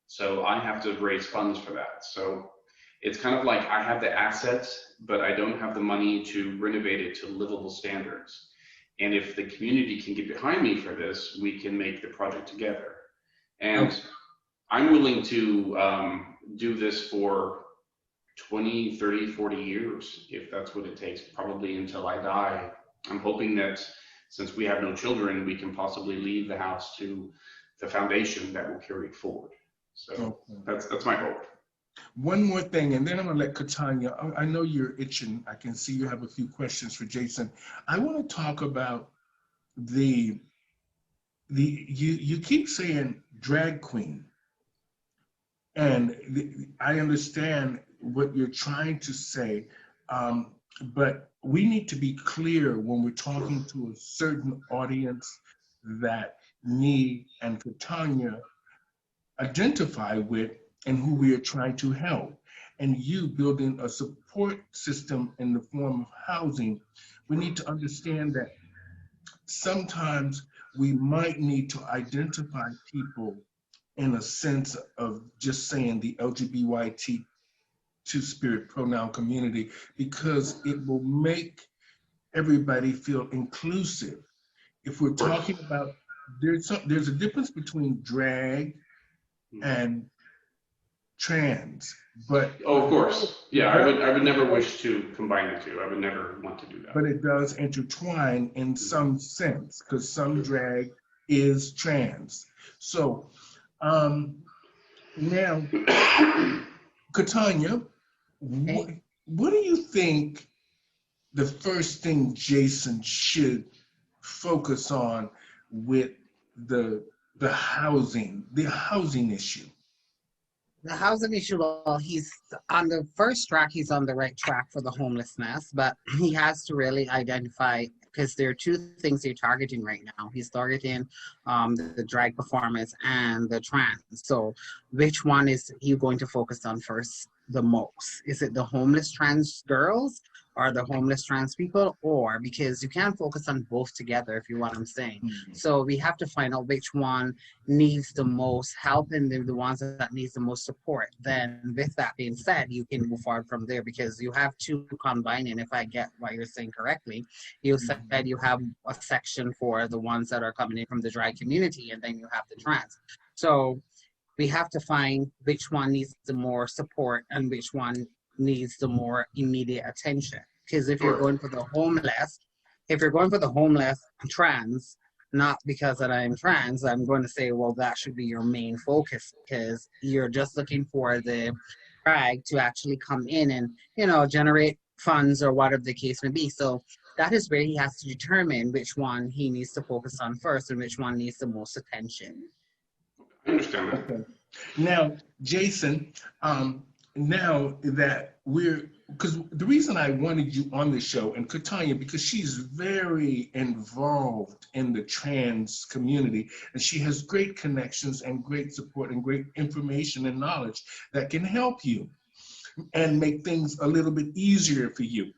So I have to raise funds for that. So it's kind of like I have the assets, but I don't have the money to renovate it to livable standards. And if the community can get behind me for this, we can make the project together. And Okay. I'm willing to do this for 20, 30, 40 years, if that's what it takes, probably until I die. I'm hoping that since we have no children, we can possibly leave the house to the foundation that will carry it forward. So Okay. that's my hope. One more thing, and then I'm gonna let Katanya. I know you're itching. I can see you have a few questions for Jason. I want to talk about the you keep saying drag queen, and I understand what you're trying to say, but we need to be clear when we're talking to a certain audience that me and Katanya identify with and who we are trying to help. And you building a support system in the form of housing, we need to understand that sometimes we might need to identify people in a sense of just saying the LGBT two-spirit pronoun community, because it will make everybody feel inclusive. If we're Of course. talking about, there's a difference between drag and trans, but Oh, of course. Yeah, I would never wish to combine the two. I would never want to do that. but it does intertwine in some sense because some drag is trans. So now, Katanya, what, Okay. what do you think the first thing Jason should focus on with the the housing issue? The housing issue, well, he's on the first track, he's on the right track for the homelessness, but he has to really identify, because there are two things you're targeting right now. He's targeting the drag performance and the trans. So which one is he going to focus on first the most? Is it the homeless trans girls or the homeless trans people? Or because you can't focus on both together, if you know what I'm saying. Mhm. So we have to find out which one needs the most help and the ones that needs the most support. Then with that being said, you can move forward from there because you have two combining, if I get what you're saying correctly. You said you have a section for the ones that are coming in from the drag community, and then you have the trans. So we have to find which one needs the more support and which one needs the more immediate attention. Because if you're Sure. going for the homeless, if you're going for the homeless trans, not because that I'm trans, I'm going to say, well, that should be your main focus because you're just looking for the drag to actually come in and, generate funds or whatever the case may be. So that is where he has to determine which one he needs to focus on first and which one needs the most attention. I understand that. Okay. Now, Jason, now that because the reason I wanted you on the show, and Katanya, because she's very involved in the trans community, and she has great connections and great support and great information and knowledge that can help you and make things a little bit easier for you.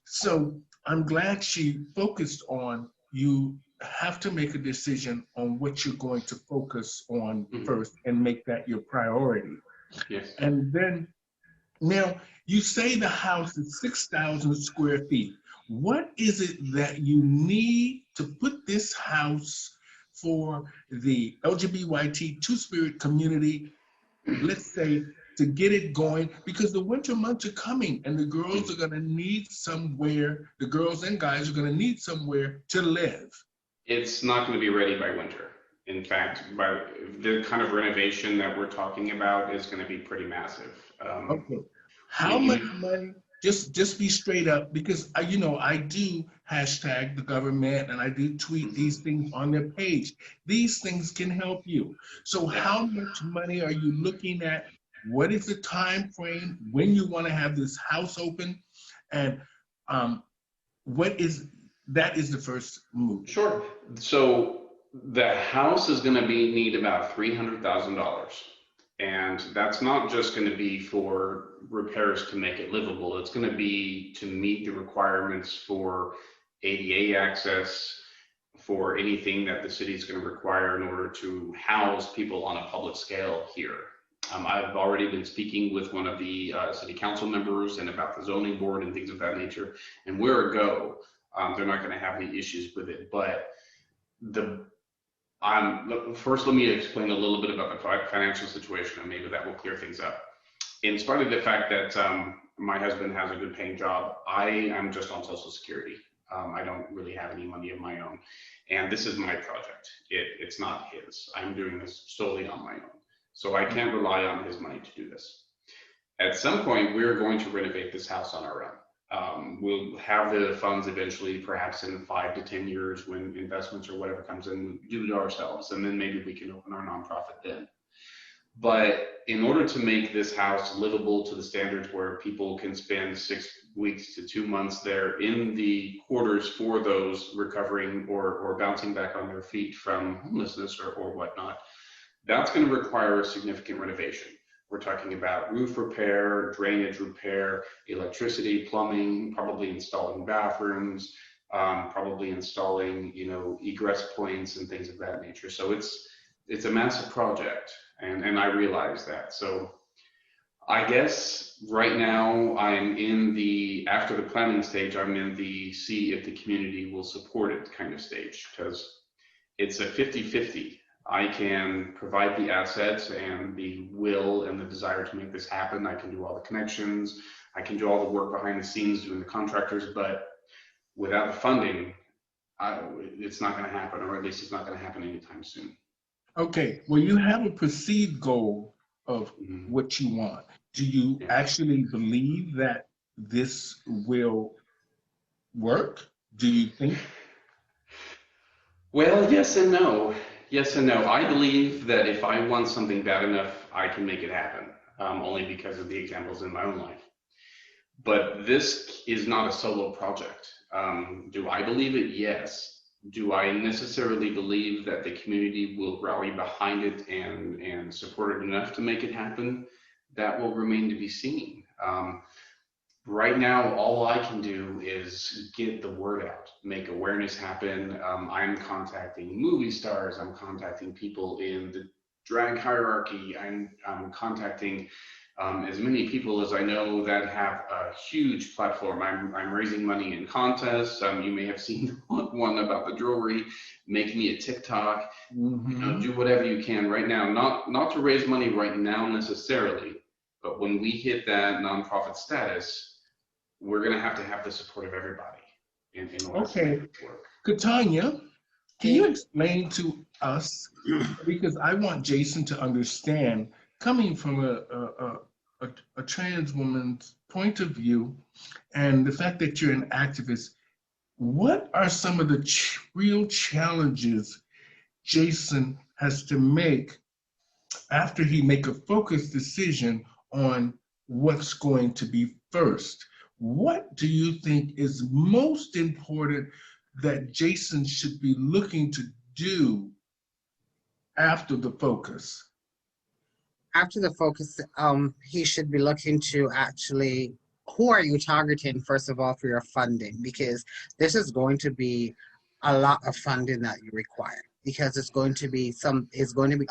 So I'm glad she focused on you have to make a decision on what you're going to focus on first and make that your priority. Yes. And then now you say the house is 6,000 square feet. What is it that you need to put this house for the LGBT two-spirit community, let's say, to get it going? Because the winter months are coming and the girls are gonna need somewhere, the girls and guys are gonna need somewhere to live. It's not going to be ready by winter. In fact, by the kind of renovation that we're talking about is going to be pretty massive. Okay. How much money? Just be straight up, because I do hashtag the government and I do tweet these things on their page. These things can help you. So how much money are you looking at? What is the time frame when you want to have this house open? And that is the first move. Sure. So the house is going to need about $300,000. And that's not just going to be for repairs to make it livable. It's going to be to meet the requirements for ADA access, for anything that the city is going to require in order to house people on a public scale here. I've already been speaking with one of the city council members and about the zoning board and things of that nature, and we're a go. They're not going to have any issues with it. But first, let me explain a little bit about the financial situation, and maybe that will clear things up. In spite of the fact that my husband has a good paying job, I am just on Social Security. I don't really have any money of my own. And this is my project. It's not his. I'm doing this solely on my own. So I can't rely on his money to do this. At some point, we're going to renovate this house on our own. We'll have the funds eventually, perhaps in 5 to 10 years when investments or whatever comes in, do it ourselves. And then maybe we can open our nonprofit then. But in order to make this house livable to the standards where people can spend 6 weeks to 2 months there in the quarters for those recovering or bouncing back on their feet from homelessness or whatnot, that's going to require a significant renovation. We're talking about roof repair, drainage repair, electricity, plumbing, probably installing bathrooms, probably installing, egress points and things of that nature. So it's a massive project. And I realize that. So I guess right now I'm after the planning stage, I'm in the see if the community will support it kind of stage, because it's a 50-50. I can provide the assets and the will and the desire to make this happen. I can do all the connections. I can do all the work behind the scenes doing the contractors, but without the funding, it's not going to happen, or at least it's not going to happen anytime soon. Okay, well, you have a perceived goal of what you want. Do you actually believe that this will work? Do you think? Well, yes and no. Yes and no. I believe that if I want something bad enough, I can make it happen, only because of the examples in my own life. But this is not a solo project. Do I believe it? Yes. Do I necessarily believe that the community will rally behind it and support it enough to make it happen? That will remain to be seen. Right now, all I can do is get the word out, make awareness happen. I'm contacting movie stars. I'm contacting people in the drag hierarchy. I'm contacting as many people as I know that have a huge platform. I'm raising money in contests. You may have seen one about the jewelry. Make me a TikTok. Do whatever you can right now. Not to raise money right now necessarily, but when we hit that nonprofit status, we're going to have the support of everybody in order to make it work. Katanya, can you explain to us, because I want Jason to understand, coming from a trans woman's point of view, and the fact that you're an activist, what are some of the real challenges Jason has to make after he make a focused decision on what's going to be first? What do you think is most important that Jason should be looking to do after the focus? After the focus, he should be looking to actually, who are you targeting, first of all, for your funding? Because this is going to be a lot of funding that you require, because it's going to be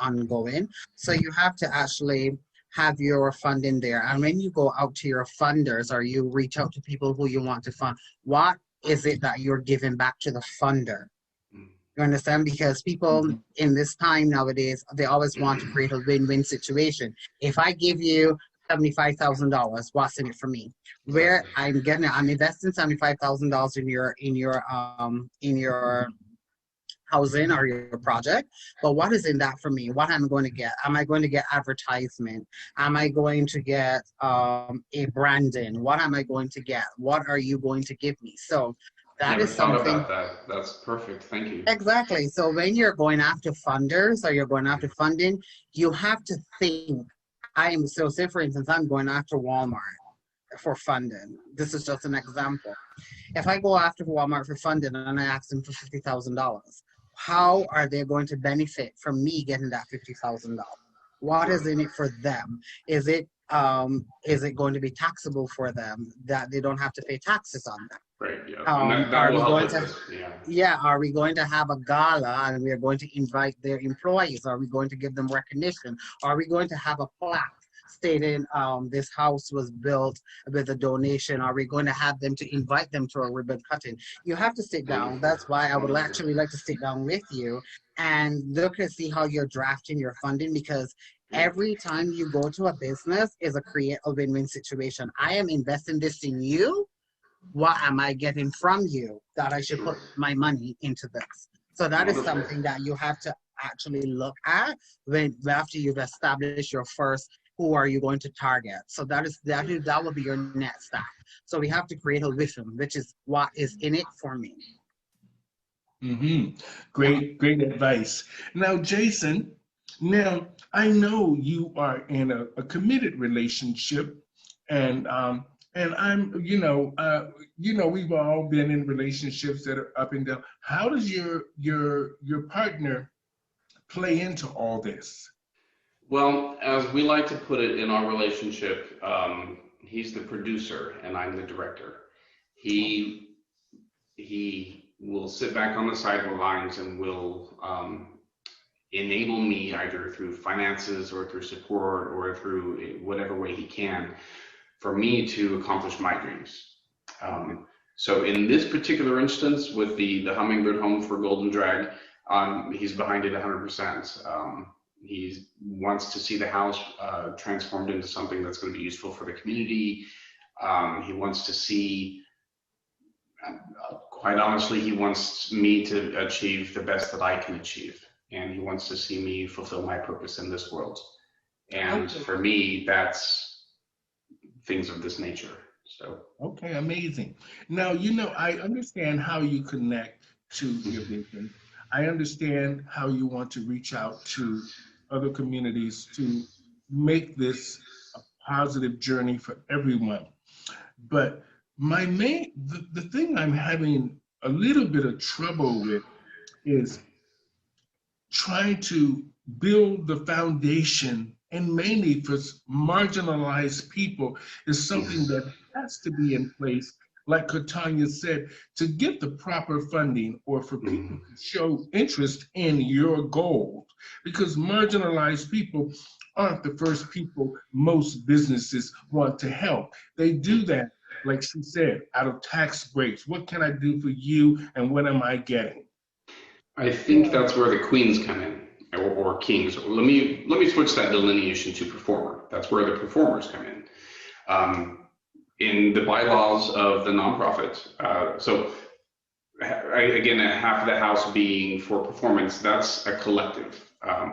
ongoing. So you have to actually have your funding there. And when you go out to your funders, or you reach out to people who you want to fund, what is it that you're giving back to the funder? You understand? Because people in this time nowadays, they always want to create a win-win situation. If I give you $75,000, what's in it for me? Where I'm investing $75,000 in your housing or your project, but what is in that for me? What am I going to get? Am I going to get advertisement? Am I going to get a branding? What am I going to get? What are you going to give me? So that is something. About that. That's perfect. Thank you. Exactly. So when you're going after funders or you're going after funding, you have to think. Say for instance, I'm going after Walmart for funding. This is just an example. If I go after Walmart for funding and I ask them for $50,000, how are they going to benefit from me getting that $50,000? What is in it for them? Is it going to be taxable for them, that they don't have to pay taxes on that? Right. Yeah. And that Are will we help going with to, this. Yeah. yeah, are we going to have a gala and we are going to invite their employees? Are we going to give them recognition? Are we going to have a plaque stating this house was built with a donation? Are we going to have them to invite them to a ribbon cutting? You have to sit down. Wonderful. That's why I would Wonderful. actually like to sit down with you and look and see how you're drafting your funding, because Yeah. every time you go to a business is a create a win-win situation. I am investing this in you. What am I getting from you that I should Sure. put my money into this? So that is Wonderful. something that you have to actually look at when after you've established your first who are you going to target. So that will be your next step. So we have to create a vision, which is what is in it for me. Mm-hmm. Great advice. Now, Jason, now I know you are in a committed relationship, and I'm, we've all been in relationships that are up and down. How does your partner play into all this? Well, as we like to put it in our relationship, he's the producer and I'm the director. He will sit back on the sidelines and will enable me either through finances or through support or through whatever way he can for me to accomplish my dreams. So in this particular instance with the hummingbird home for Golden Drag, he's behind it 100%. He wants to see the house transformed into something that's going to be useful for the community. He wants to see, quite honestly, he wants me to achieve the best that I can achieve. And he wants to see me fulfill my purpose in this world. And Okay. for me, that's things of this nature. So. Okay, amazing. Now, I understand how you connect to your vision. I understand how you want to reach out to other communities to make this a positive journey for everyone. But the thing I'm having a little bit of trouble with is trying to build the foundation, and mainly for marginalized people, is something that has to be in place, like Katanya said, to get the proper funding or for people to show interest in your goals. Because marginalized people aren't the first people most businesses want to help. They do that, like she said, out of tax breaks. What can I do for you and what am I getting? I think that's where the queens come in, or kings. Let me switch that delineation to performer. That's where the performers come in. In the bylaws of the nonprofit, again, half of the house being for performance, that's a collective.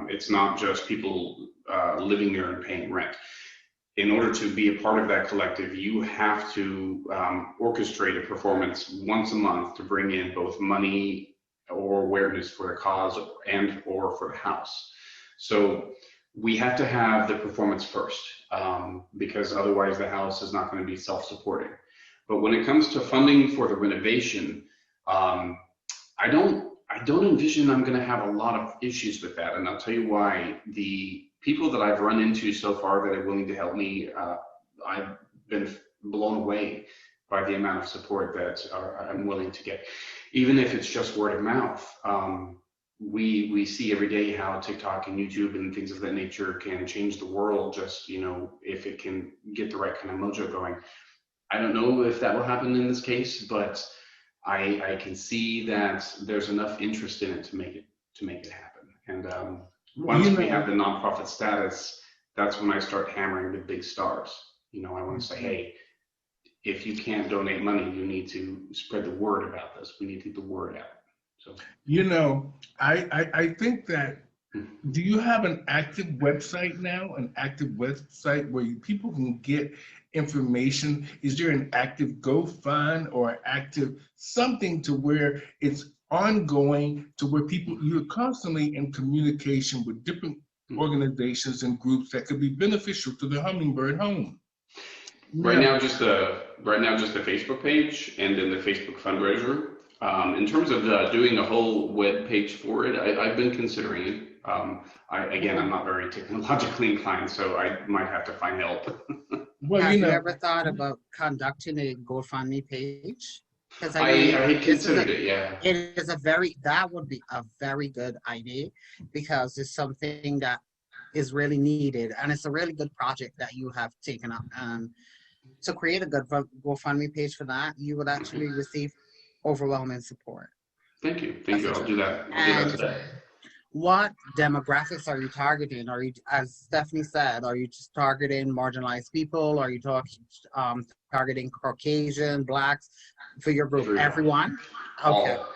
It's not just people living there and paying rent. In order to be a part of that collective, you have to orchestrate a performance once a month to bring in both money or awareness for the cause and or for the house. So we have to have the performance first, because otherwise the house is not going to be self-supporting. But when it comes to funding for the renovation, I don't envision I'm going to have a lot of issues with that, and I'll tell you why. The people that I've run into so far that are willing to help me, I've been blown away by the amount of support that I'm willing to get, even if it's just word of mouth. We see every day how TikTok and YouTube and things of that nature can change the world, just, if it can get the right kind of mojo going. I don't know if that will happen in this case, but I can see that there's enough interest in it to make it happen. And once we have the nonprofit status, that's when I start hammering the big stars. I want to say, hey, if you can't donate money, you need to spread the word about this. We need to get the word out. So, I think that, do you have an active website now, an active website where people can get information? Is there an active GoFund or active something to where it's ongoing, to where you're constantly in communication with different organizations and groups that could be beneficial to the Hummingbird Home? Right now, just the Facebook page and then the Facebook fundraiser. In terms of doing a whole web page for it, I've been considering it. I'm not very technologically inclined, so I might have to find help. Well, have you ever thought about conducting a GoFundMe page? Because I had considered it, yeah. it is that would be a very good idea because it's something that is really needed and it's a really good project that you have taken up. And to create a good GoFundMe page for that, you would actually receive overwhelming support. Thank you. Thank That's you. the I'll truth. do that. I'll do that And today. what demographics are you targeting? Are you, as Stephanie said, are you just targeting marginalized people? Are you targeting Caucasian, Blacks for your group? Everyone? Okay, All.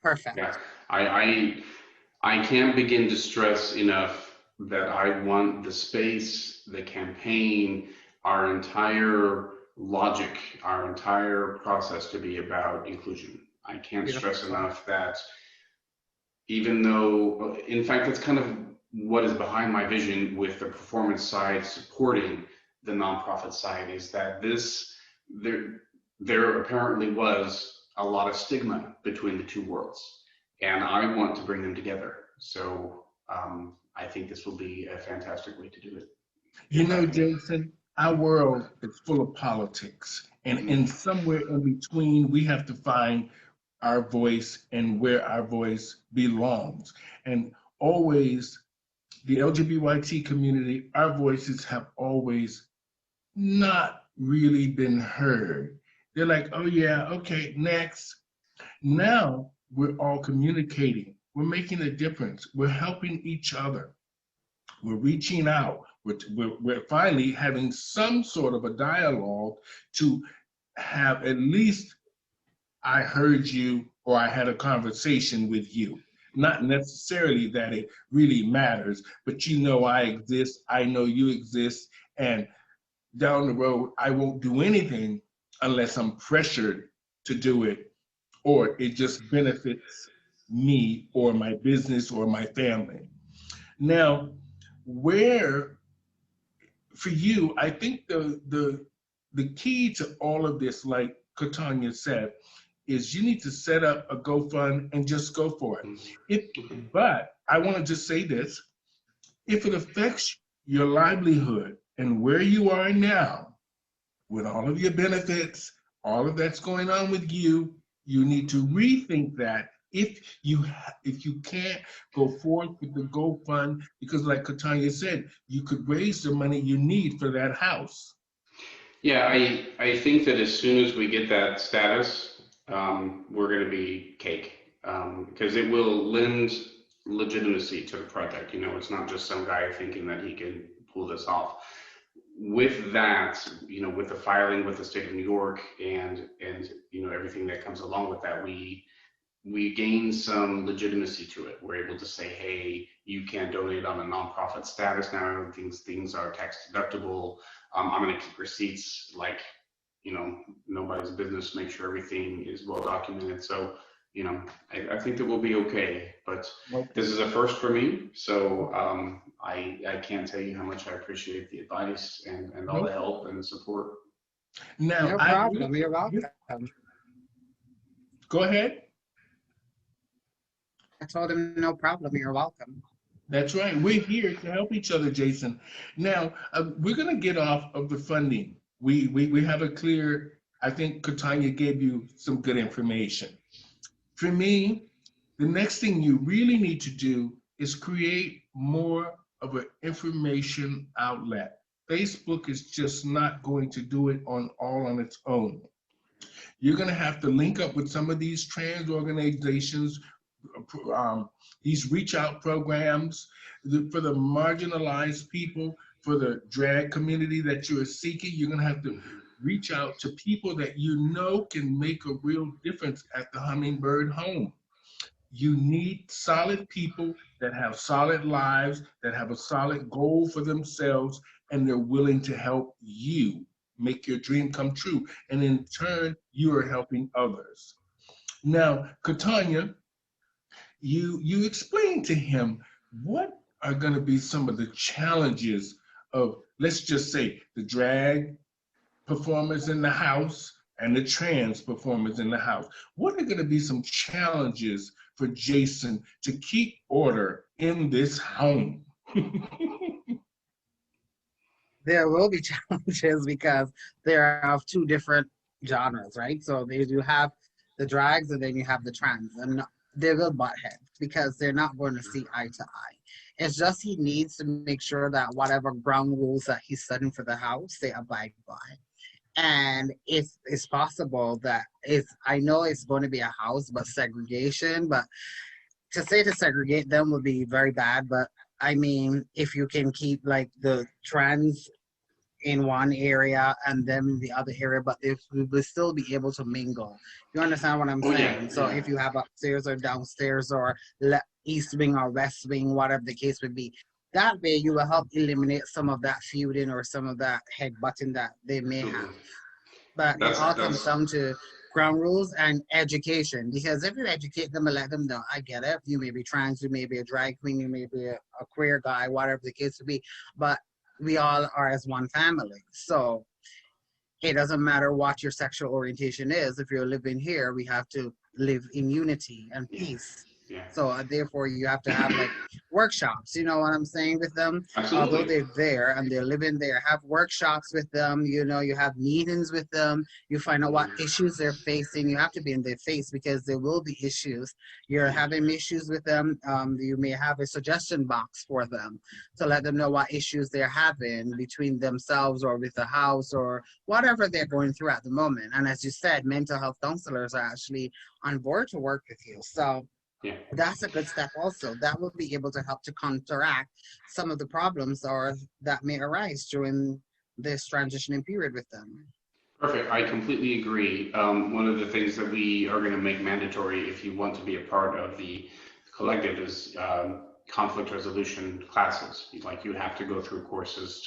perfect. Yeah. I can't begin to stress enough that I want the space, the campaign, our entire logic, our entire process to be about inclusion. I can't stress enough that even though, in fact, that's kind of what is behind my vision with the performance side supporting the nonprofit side, is that there apparently was a lot of stigma between the two worlds, and I want to bring them together. So I think this will be a fantastic way to do it. You know, Jason, our world is full of politics, and in somewhere in between, we have to find our voice and where our voice belongs. And always, the LGBT community, our voices have always not really been heard. They're like, oh yeah, okay, next. Now we're all communicating. We're making a difference. We're helping each other. We're reaching out. We're finally having some sort of a dialogue to have at least I heard you or I had a conversation with you. Not necessarily that it really matters, but you know I exist, I know you exist, and down the road, I won't do anything unless I'm pressured to do it, or it just benefits me or my business or my family. Now, where for you, I think the key to all of this, like Katanya said, is you need to set up a GoFund and just go for it. But I want to just say this, if it affects your livelihood and where you are now, with all of your benefits, all of that's going on with you, you need to rethink that if you can't go forth with the GoFund, because like Katanya said, you could raise the money you need for that house. Yeah, I think that as soon as we get that status, we're going to be cake, because it will lend legitimacy to the project. You know, it's not just some guy thinking that he can pull this off. With that, you know, with the filing with the state of New York and you know everything that comes along with that, we gain some legitimacy to it. We're able to say, hey, you can donate on a nonprofit status now. Things are tax deductible. I'm going to keep receipts like, you know, nobody's business. Make sure everything is well documented. So, you know, I think that we'll be okay. But this is a first for me, so I can't tell you how much I appreciate the advice and all the help and the support. Now, no problem. You're welcome. Go ahead. I told him, no problem. You're welcome. That's right. We're here to help each other, Jason. Now, we're going to get off of the funding. We have a clear, I think Katanya gave you some good information. For me, the next thing you really need to do is create more of an information outlet. Facebook is just not going to do it on its own. You're going to have to link up with some of these trans organizations, these reach out programs for the marginalized people, for the drag community that you're seeking. You're going to have to reach out to people that you know can make a real difference at the Hummingbird home. You need solid people that have solid lives, that have a solid goal for themselves, and they're willing to help you make your dream come true. And in turn, you are helping others. Now, Katanya, you explained to him what are going to be some of the challenges of, let's just say, the drag performers in the house and the trans performers in the house. What are going to be some challenges for Jason to keep order in this home? There will be challenges because there are two different genres, right? So you have the drags, and then you have the trans, and they will butt heads because they're not going to see eye to eye. It's just he needs to make sure that whatever ground rules that he's setting for the house, they abide by. And if it's possible that it's, I know it's going to be a house, but segregation, but to say to segregate them would be very bad. But I mean, if you can keep like the trans in one area and them in the other area, but if we will still be able to mingle. You understand what I'm Oh saying? yeah, So yeah. if you have upstairs or downstairs or east wing or west wing, whatever the case would be, that way you will help eliminate some of that feuding or some of that head butting that they may have. Absolutely. But it all comes That's down to ground rules and education. Because if you educate them and let them know, I get it. You may be trans, you may be a drag queen, you may be a queer guy, whatever the case would be. But we all are as one family. So it doesn't matter what your sexual orientation is. If you're living here, we have to live in unity and peace. yeah. So therefore, you have to have like workshops. You know what I'm saying with them. Absolutely. Although they're there and they're living there, have workshops with them. You know, you have meetings with them. You find out what issues they're facing. You have to be in their face because there will be issues. You're having issues with them. You may have a suggestion box for them to let them know what issues they're having between themselves or with the house or whatever they're going through at the moment. And as you said, mental health counselors are actually on board to work with you. So Yeah. that's a good step also. That will be able to help to counteract some of the problems or that may arise during this transitioning period with them. Perfect. I completely agree. One of the things that we are going to make mandatory if you want to be a part of the collective is conflict resolution classes. Like you have to go through courses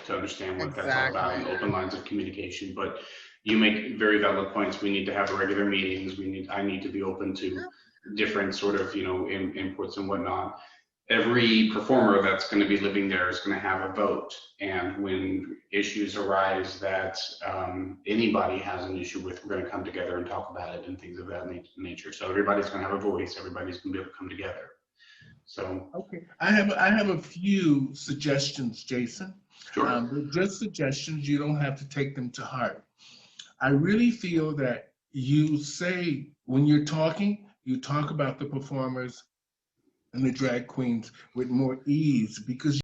to understand what that's all about and open lines of communication. But you make very valid points. We need to have regular meetings. I need to be open to different sort of, inputs and whatnot. Every performer that's going to be living there is going to have a vote. And when issues arise that anybody has an issue with, we're going to come together and talk about it and things of that nature. So everybody's going to have a voice. Everybody's going to be able to come together. So okay, I have a few suggestions, Jason. sure. They're just suggestions. You don't have to take them to heart. I really feel that you say when you're talking, you talk about the performers and the drag queens with more ease because